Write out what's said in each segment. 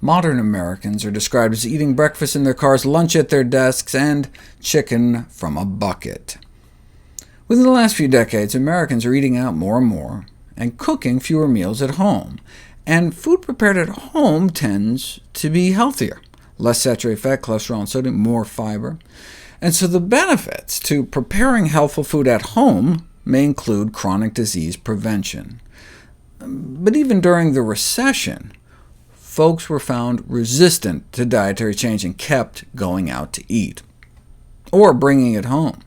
Modern Americans are described as eating breakfast in their cars, lunch at their desks, and chicken from a bucket. Within the last few decades, Americans are eating out more and more, and cooking fewer meals at home. And food prepared at home tends to be healthier. Less saturated fat, cholesterol, and sodium, more fiber. And so the benefits to preparing healthful food at home may include chronic disease prevention. But even during the recession, folks were found resistant to dietary change and kept going out to eat, or bringing it home.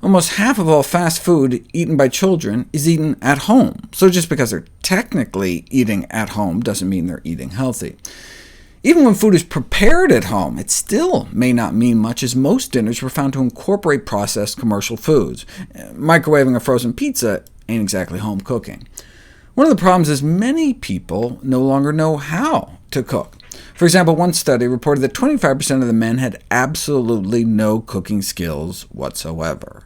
Almost half of all fast food eaten by children is eaten at home, so just because they're technically eating at home doesn't mean they're eating healthy. Even when food is prepared at home, it still may not mean much, as most dinners were found to incorporate processed commercial foods. Microwaving a frozen pizza ain't exactly home cooking. One of the problems is many people no longer know how to cook. For example, one study reported that 25% of the men had absolutely no cooking skills whatsoever.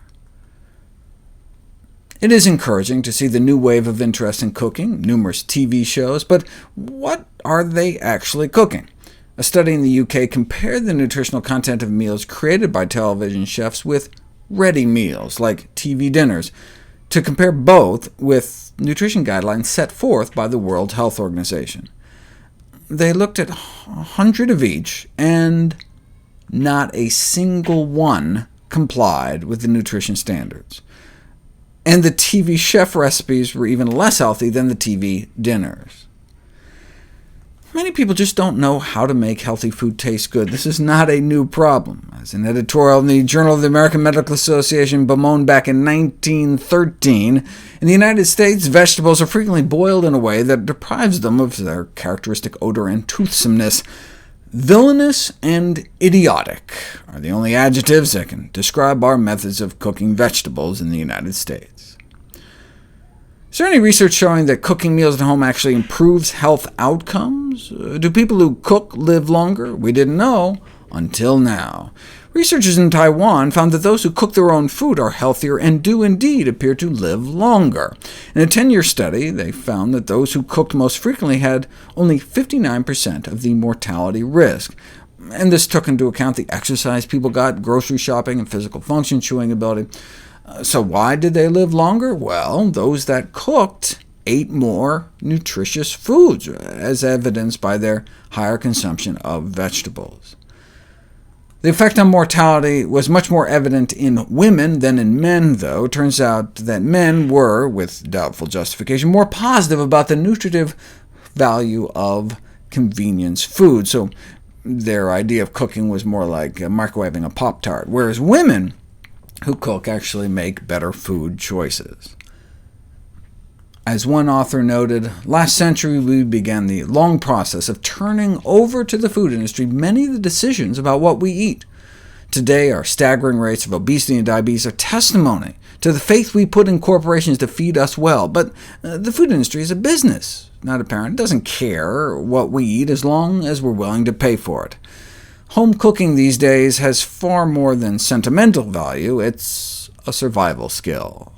It is encouraging to see the new wave of interest in cooking, numerous TV shows, but what are they actually cooking? A study in the UK compared the nutritional content of meals created by television chefs with ready meals, like TV dinners, to compare both with nutrition guidelines set forth by the World Health Organization. They looked at 100 of each, and not a single one complied with the nutrition standards. And the TV chef recipes were even less healthy than the TV dinners. Many people just don't know how to make healthy food taste good. This is not a new problem. As an editorial in the Journal of the American Medical Association bemoaned back in 1913, in the United States, vegetables are frequently boiled in a way that deprives them of their characteristic odor and toothsomeness. Villainous and idiotic are the only adjectives that can describe our methods of cooking vegetables in the United States. Is there any research showing that cooking meals at home actually improves health outcomes? Do people who cook live longer? We didn't know until now. Researchers in Taiwan found that those who cook their own food are healthier and do indeed appear to live longer. In a 10-year study, they found that those who cooked most frequently had only 59% of the mortality risk. And this took into account the exercise people got, grocery shopping, and physical function, chewing ability. So why did they live longer? Well, those that cooked ate more nutritious foods, as evidenced by their higher consumption of vegetables. The effect on mortality was much more evident in women than in men, though. It turns out that men were, with doubtful justification, more positive about the nutritive value of convenience food, so their idea of cooking was more like microwaving a Pop-Tart, whereas women who cook actually make better food choices. As one author noted, last century we began the long process of turning over to the food industry many of the decisions about what we eat. Today, our staggering rates of obesity and diabetes are testimony to the faith we put in corporations to feed us well. But the food industry is a business, not a parent. It doesn't care what we eat as long as we're willing to pay for it. Home cooking these days has far more than sentimental value. It's a survival skill.